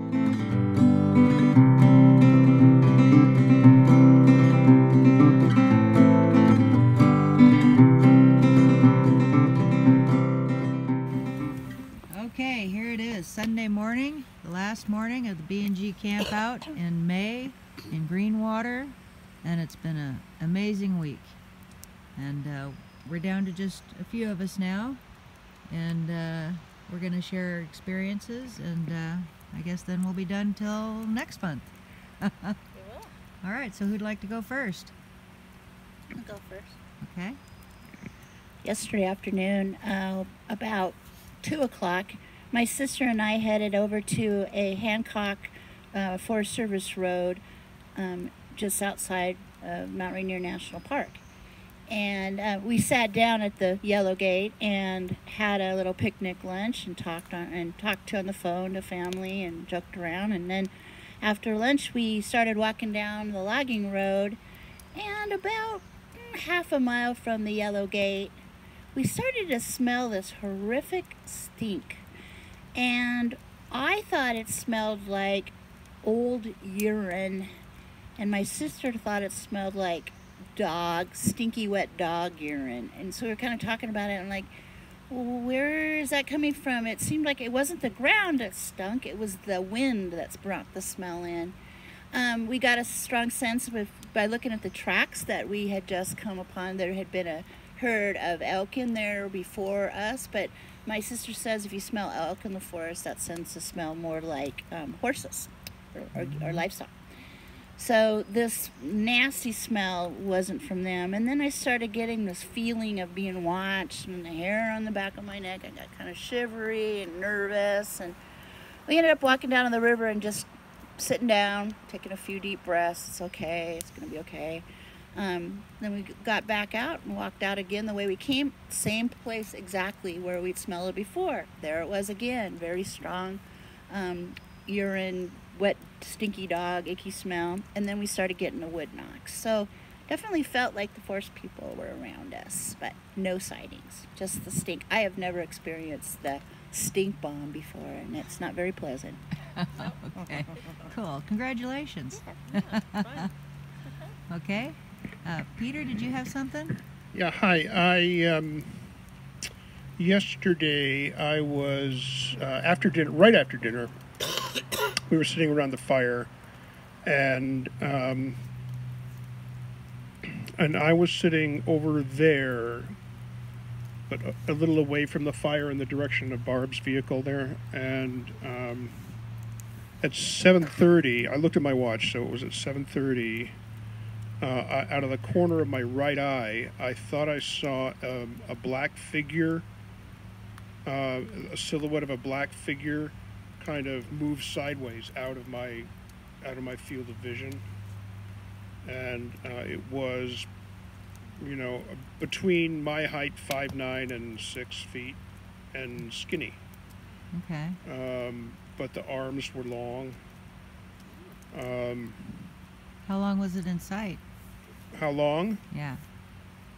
Okay, here it is, Sunday morning, the last morning of the B&G Campout in May in Greenwater, and it's been an amazing week. And we're down to just a few of us now, and we're going to share our experiences, and I guess then we'll be done till next month. We will. All right, so who'd like to go first? I'll go first. Okay. Yesterday afternoon, about 2 o'clock, my sister and I headed over to a Hancock Forest Service road just outside Mount Rainier National Park. And we sat down at the Yellow Gate and had a little picnic lunch and talked on the phone to family and joked around. And then after lunch, we started walking down the logging road, and about half a mile from the Yellow Gate, we started to smell this horrific stink. And I thought it smelled like old urine, and my sister thought it smelled like stinky wet dog urine. And so we were kind of talking about it, and like, well, where is that coming from? It seemed like it wasn't the ground that stunk, it was the wind that's brought the smell in. We got a strong sense by looking at the tracks that we had just come upon. There had been a herd of elk in there before us, but my sister says if you smell elk in the forest, that tends to smell more like horses or livestock. So this nasty smell wasn't from them. And then I started getting this feeling of being watched, and the hair on the back of my neck, I got kind of shivery and nervous. And we ended up walking down on the river and just sitting down, taking a few deep breaths. It's okay, it's gonna be okay. Then we got back out and walked out again the way we came, same place exactly where we'd smelled it before. There it was again, very strong urine, wet, stinky dog, icky smell. And then we started getting the wood knocks. So definitely felt like the forest people were around us, but no sightings, just the stink. I have never experienced the stink bomb before, and it's not very pleasant. Okay, cool. Congratulations. Okay. Peter, did you have something? Yeah, hi. Yesterday I was right after dinner. We were sitting around the fire, and I was sitting over there, but a little away from the fire in the direction of Barb's vehicle there. And at 7:30, I looked at my watch, so it was at 7:30. Out of the corner of my right eye, I thought I saw a black figure, a silhouette of a black figure, kind of move sideways out of my field of vision, and it was, between my height, 5'9" and 6 feet, and skinny. Okay. But the arms were long. How long was it in sight? How long? Yeah.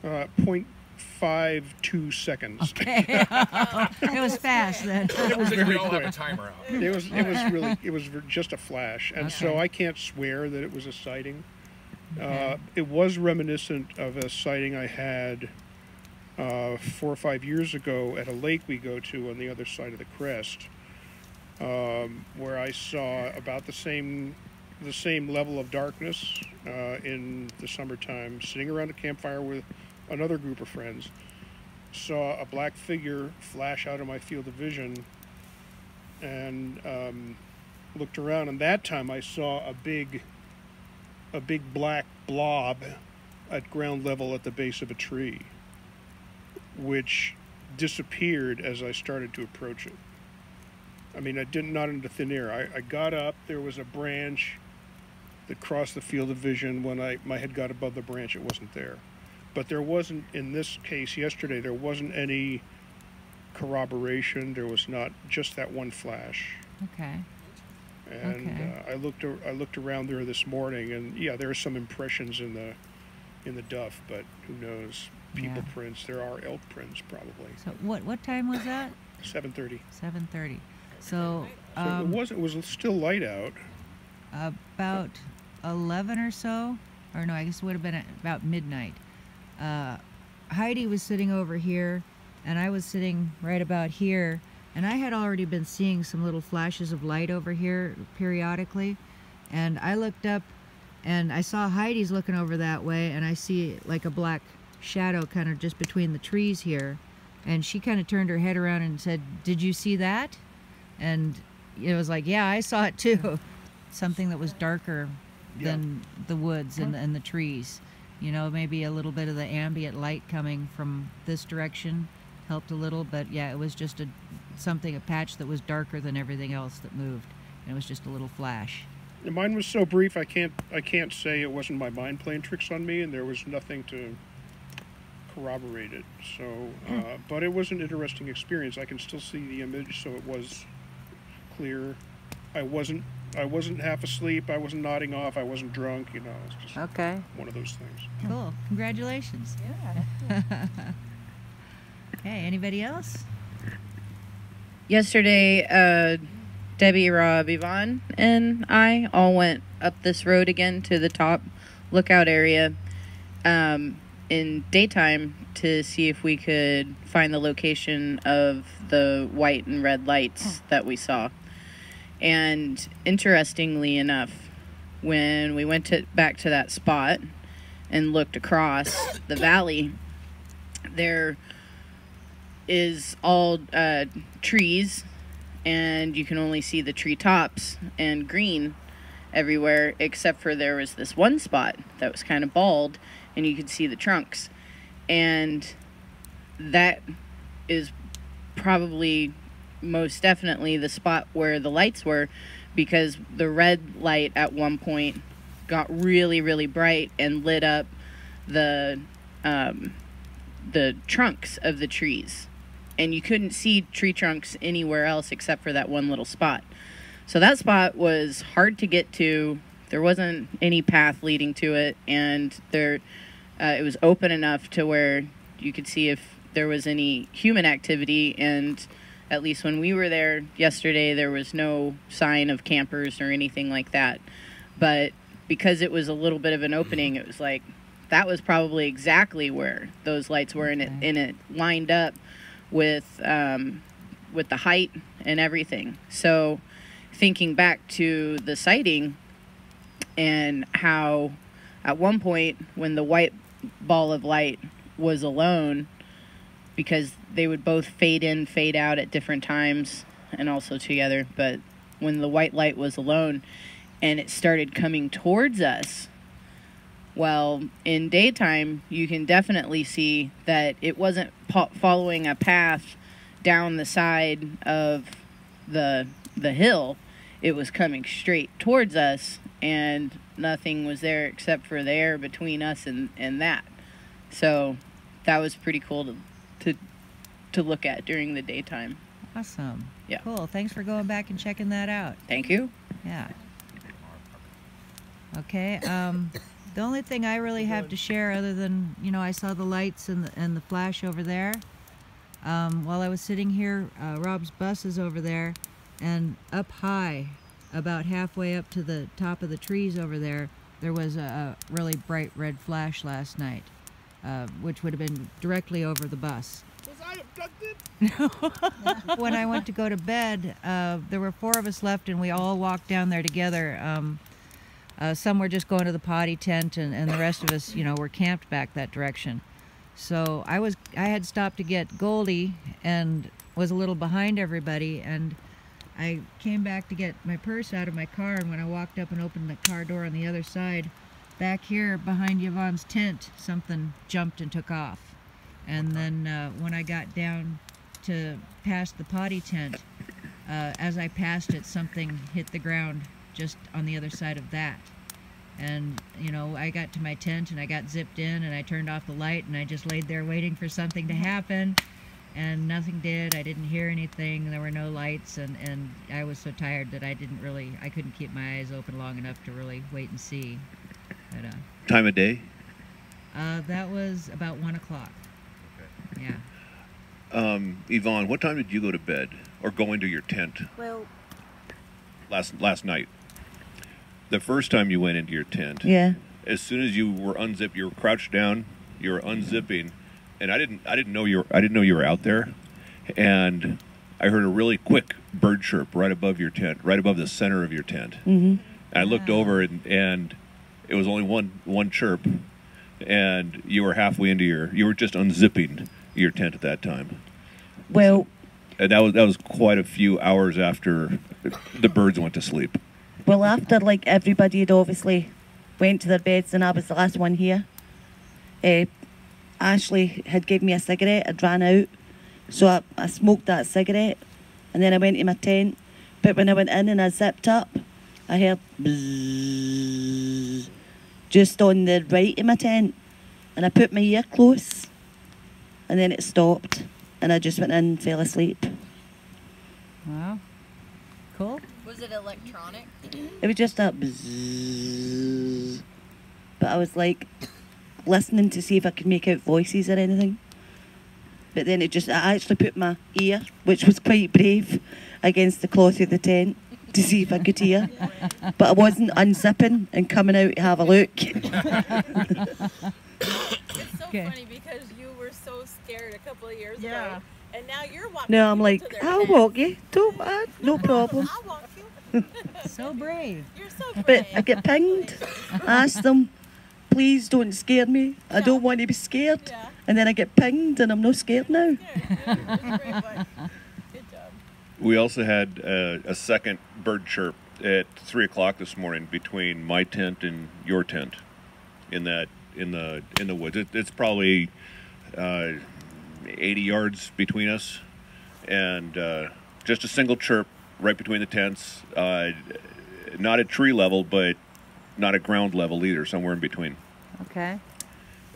0.52 seconds. Okay. It was fast then. It was very all quick. have a timer out. It was just a flash, and Okay. so I can't swear that it was a sighting. Okay. It was reminiscent of a sighting I had 4 or 5 years ago at a lake we go to on the other side of the crest, where I saw about the same level of darkness in the summertime, sitting around a campfire with another group of friends. Saw a black figure flash out of my field of vision, and looked around, and that time I saw a big black blob at ground level at the base of a tree, which disappeared as I started to approach it. I mean, not into thin air. I got up, there was a branch that crossed the field of vision. When my head got above the branch, it wasn't there. But there wasn't, in this case yesterday, there wasn't any corroboration. There was not, just that one flash. Okay. And Okay. I looked around there this morning, and yeah, there are some impressions in the duff, but who knows? People prints. There are elk prints probably. So what time was that? 7:30. 7:30. So it was still light out. about 11 or so, or no, I guess it would have been about midnight. Heidi was sitting over here, and I was sitting right about here, and I had already been seeing some little flashes of light over here periodically, and I looked up, and I saw Heidi's looking over that way, and I see like a black shadow kind of just between the trees here, and she kind of turned her head around and said, "Did you see that?" And it was like, "Yeah, I saw it too." Something that was darker than the woods and the trees. You know, maybe a little bit of the ambient light coming from this direction helped a little, but yeah, it was just a patch that was darker than everything else that moved. And it was just a little flash. Mine was so brief, I can't say it wasn't my mind playing tricks on me, and there was nothing to corroborate it. So, but it was an interesting experience. I can still see the image, so it was clear. I wasn't half asleep. I wasn't nodding off. I wasn't drunk. You know, it's just one of those things. Cool. Congratulations. Yeah. Okay. Anybody else? Yesterday, Debbie, Rob, Yvonne, and I all went up this road again to the top lookout area in daytime to see if we could find the location of the white and red lights that we saw. And interestingly enough, when we went back to that spot and looked across the valley, there is all trees, and you can only see the treetops and green everywhere, except for there was this one spot that was kind of bald, and you could see the trunks. And that is probably most definitely the spot where the lights were, because the red light at one point got really, really bright and lit up the trunks of the trees, and you couldn't see tree trunks anywhere else except for that one little spot. So that spot was hard to get to. There wasn't any path leading to it, and it was open enough to where you could see if there was any human activity, and at least when we were there yesterday, there was no sign of campers or anything like that. But because it was a little bit of an opening, it was like that was probably exactly where those lights were, and it lined up with the height and everything. So thinking back to the sighting and how at one point when the white ball of light was alone, because they would both fade in, fade out at different times and also together. But when the white light was alone and it started coming towards us, well, in daytime, you can definitely see that it wasn't following a path down the side of the hill. It was coming straight towards us, and nothing was there except for the air between us and that. So that was pretty cool to look at during the daytime. Awesome. Yeah. Cool. Thanks for going back and checking that out. Thank you. Yeah. Okay. The only thing I really have to share, other than, you know, I saw the lights and the flash over there. While I was sitting here, Rob's bus is over there, and up high, about halfway up to the top of the trees over there, there was a really bright red flash last night, which would have been directly over the bus. Was I abducted? When I went to go to bed, there were 4 of us left, and we all walked down there together. Some were just going to the potty tent, and the rest of us, you know, were camped back that direction. So I had stopped to get Goldie and was a little behind everybody, and I came back to get my purse out of my car, and when I walked up and opened the car door on the other side, back here behind Yvonne's tent, something jumped and took off. And then when I got down to past the potty tent, as I passed it, something hit the ground just on the other side of that. And, you know, I got to my tent and I got zipped in and I turned off the light and I just laid there waiting for something to happen, and nothing did. I didn't hear anything. There were no lights, and I was so tired that I couldn't keep my eyes open long enough to really wait and see. But, time of day? That was about 1 o'clock. Okay. Yeah. Yvonne, what time did you go to bed? or going to your tent Well, last night. The first time you went into your tent, yeah. as soon as you were unzipped, you were crouched down, you were unzipping, and I didn't know you were out there, and I heard a really quick bird chirp right above your tent, right above the center of your tent. Mm-hmm. I looked over and it was only one chirp, and you were halfway into you were just unzipping your tent at that time. Well, And that was quite a few hours after the birds went to sleep. well, after like everybody had obviously went to their beds and I was the last one here, Ashley had given me a cigarette. I'd ran out, so I smoked that cigarette, and then I went to my tent. But when I went in and I zipped up, I heard bzzz, just on the right of my tent, and I put my ear close, and then it stopped, and I just went in and fell asleep. Wow. Cool. Was it electronic? It was just a bzzz. But I was like listening to see if I could make out voices or anything. But then I actually put my ear, which was quite brave, against the cloth of the tent to see if I could hear. But I wasn't unzipping and coming out to have a look. It's so Okay. funny because you were so scared a couple of years Yeah. ago, and now you're walking. No, I'm people like, to their I'll tent. walk you. Don't mind, no problem. I'll walk you. So brave. You're so brave. But I get pinged. I ask them, please don't scare me. I don't want to be scared. Yeah. And then I get pinged and I'm not scared now. Good. You're a brave one. Good job. We also had a second bird chirp at 3 o'clock this morning between my tent and your tent, in the woods. It's probably 80 yards between us, and just a single chirp right between the tents. Not at tree level, but not at ground level either. Somewhere in between. Okay.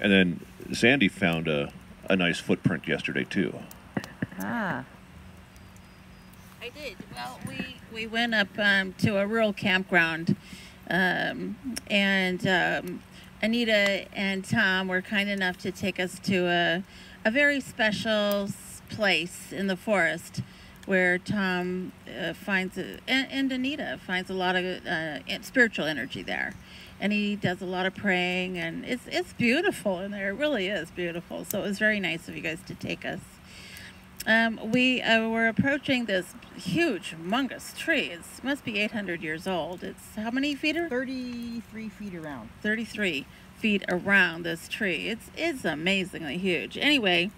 And then Sandy found a nice footprint yesterday too. Ah. I did. Well, we went up to a rural campground, and Anita and Tom were kind enough to take us to a very special place in the forest where Tom finds, and Anita finds a lot of spiritual energy there. And he does a lot of praying, and it's beautiful in there. It really is beautiful. So it was very nice of you guys to take us. We were approaching this huge, humongous tree. It must be 800 years old. It's how many feet? 33 feet around. 33 feet around this tree. It's amazingly huge. Anyway,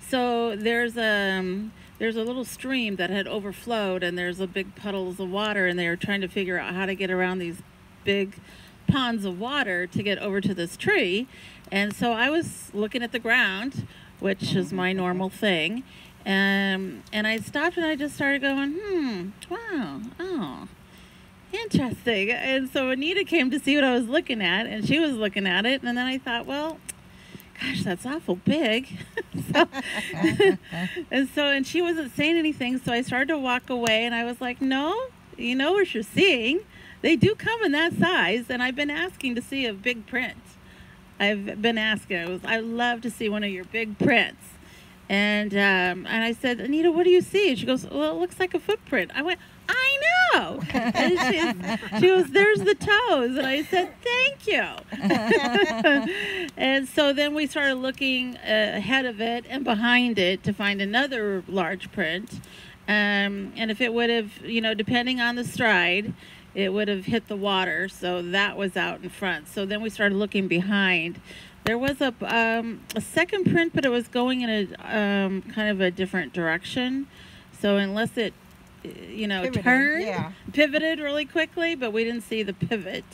so there's a little stream that had overflowed, and there's a big puddles of water, and they were trying to figure out how to get around these big ponds of water to get over to this tree. And so I was looking at the ground, which is my normal thing, and I stopped and I just started going, wow, oh, interesting. And so Anita came to see what I was looking at, and she was looking at it, and then I thought, well, gosh, that's awful big. and she wasn't saying anything, so I started to walk away, and I was like, no, you know what you're seeing. They do come in that size, and I've been asking to see a big print. I've been asking. I'd love to see one of your big prints. And I said, Anita, what do you see? And she goes, well, it looks like a footprint. I went, I know. And she goes, there's the toes. And I said, thank you. And so then we started looking ahead of it and behind it to find another large print. And if it would have, depending on the stride, it would have hit the water, so that was out in front. So then we started looking behind. There was a second print, but it was going in a kind of a different direction. So unless it, Pivoted, turned, yeah. pivoted really quickly, but we didn't see the pivot.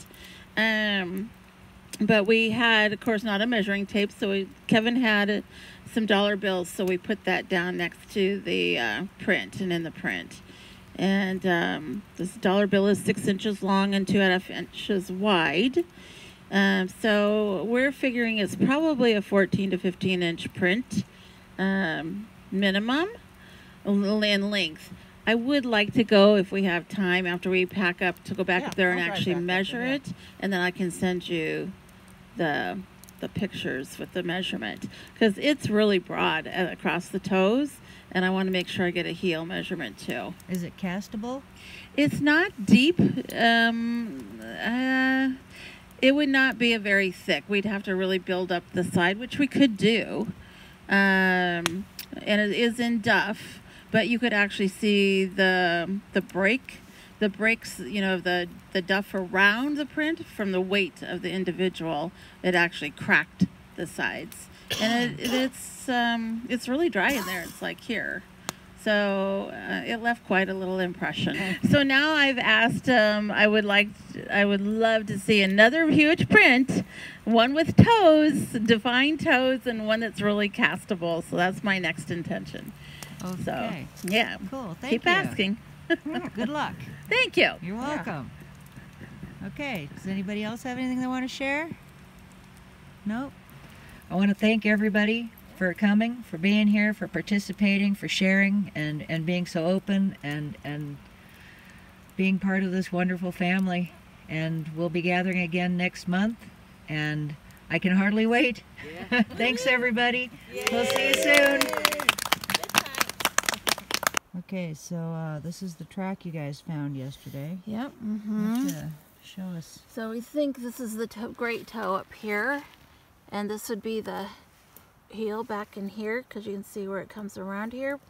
But we had, of course, not a measuring tape, so Kevin had some dollar bills, so we put that down next to the print and in the print. And this dollar bill is 6 inches long and 2.5 inches wide. So we're figuring it's probably a 14 to 15 inch print minimum in length. I would like to go, if we have time after we pack up, to go back up there and I'll drive actually back up, measure yeah. it, and then I can send you the pictures with the measurement, because it's really broad across the toes, and I want to make sure I get a heel measurement too. Is it castable? It's not deep. It would not be a very thick. We'd have to really build up the side, which we could do. And it is in duff, but you could actually see the breaks, you know, the duff around the print from the weight of the individual. It actually cracked the sides, and it's really dry in there. It's like here. So it left quite a little impression. So now I've asked, I would love to see another huge print, one with toes, defined toes, and one that's really castable. So that's my next intention. Okay. So, yeah. Cool. Thank you. Keep asking. Yeah, good luck. Thank you. You're welcome. Okay. Does anybody else have anything they want to share? Nope. I want to thank everybody for coming, for being here, for participating, for sharing, and being so open and being part of this wonderful family. And we'll be gathering again next month, and I can hardly wait. Yeah. Thanks, everybody. Yay. We'll see you soon. Okay, so this is the track you guys found yesterday. Yep. Show us. So we think this is the great toe up here, and this would be the heel back in here, because you can see where it comes around here,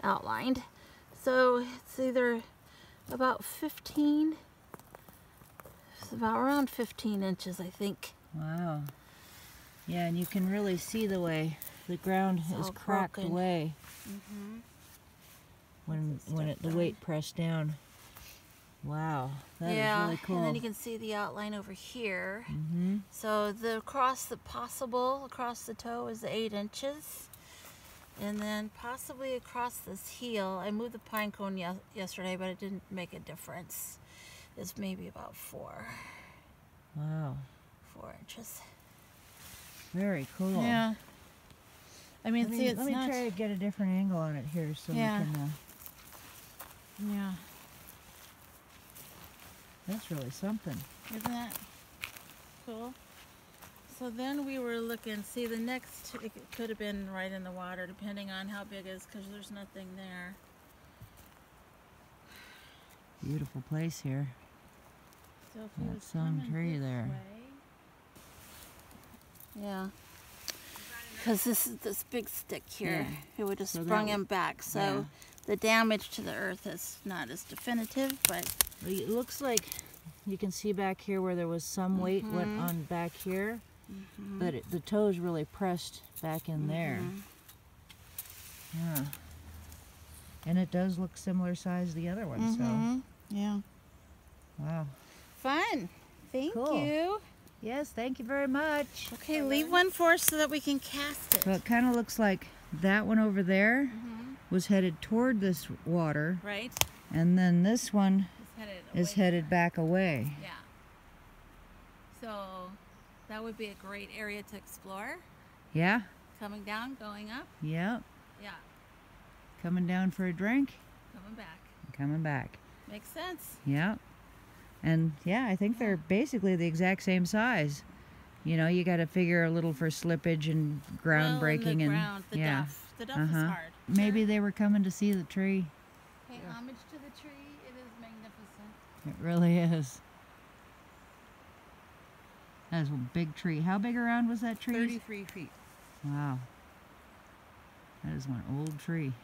outlined. So it's either about 15, it's about around 15 inches, I think. Wow. Yeah, and you can really see the way the ground is cracked away when the weight pressed down. Wow, that is really cool. And then you can see the outline over here. So the across the toe is 8 inches, and then possibly across this heel. I moved the pine cone yesterday, but it didn't make a difference. It's maybe about 4. Wow. 4 inches. Very cool. Yeah. I mean, see, it's let me try to get a different angle on it here, so we can. Yeah. That's really something. Isn't that cool? So then we were looking, see the next, it could have been right in the water depending on how big it is, because there's nothing there. Beautiful place here. So if that some tree there. Yeah. Because this big stick here, it would have sprung him back. So the damage to the earth is not as definitive, but it looks like you can see back here where there was some weight went on back here, but the toes really pressed back in there. Yeah. And it does look similar size to the other one, so. Yeah. Wow. Fun. Thank you. Yes, thank you very much. Okay, leave one for us so that we can cast it. So it kind of looks like that one over there was headed toward this water. Right. And then this one is headed back away. Yeah. So that would be a great area to explore. Yeah. Coming down, going up. Yep. Yeah. Coming down for a drink. Coming back. Coming back. Makes sense. Yep. And yeah, I think they're basically the exact same size. You know, you got to figure a little for slippage and ground breaking the and ground, the duff. The duff is hard. Maybe they were coming to see the tree. Pay homage to the tree. It is magnificent. It really is. That is a big tree. How big around was that tree? 33 feet. Wow. That is one old tree.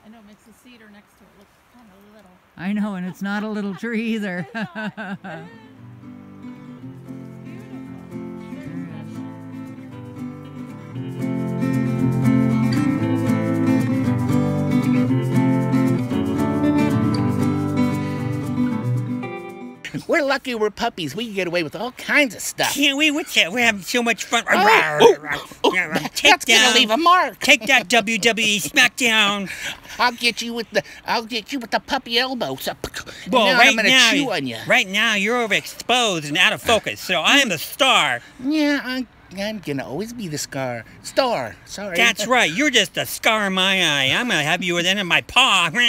I know it makes the cedar next to it look kind of little. I know, and it's not a little tree either. We're lucky we're puppies. We can get away with all kinds of stuff. Can't we? What's that? We're having so much fun. That's gonna leave a mark. Take that, WWE SmackDown. I'll get you with the puppy elbows. Well, now right I'm gonna now, chew on you. Right now, you're overexposed and out of focus. So I am the star. Yeah, I'm gonna always be the star. Sorry. That's right. You're just a scar in my eye. I'm gonna have you at the end of my paw. Now,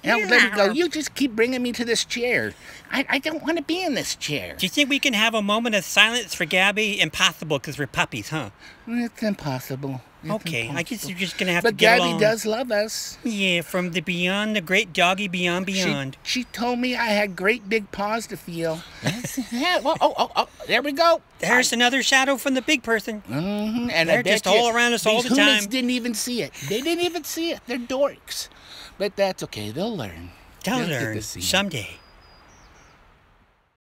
let me go. You just keep bringing me to this chair. I don't want to be in this chair. Do you think we can have a moment of silence for Gabby? Impossible, because we're puppies, huh? It's impossible. Okay, I guess you're just gonna have But to get Gabby along. does love us. Yeah, from the beyond, the great doggy beyond. She told me I had great big paws to feel. Yeah, well, oh, there we go. There's another shadow from the big person. Mm-hmm. And They're just all around us all the these humans time. didn't even see it. They didn't even see it. They're dorks. But that's okay. They'll learn. They'll get learn to see it. someday.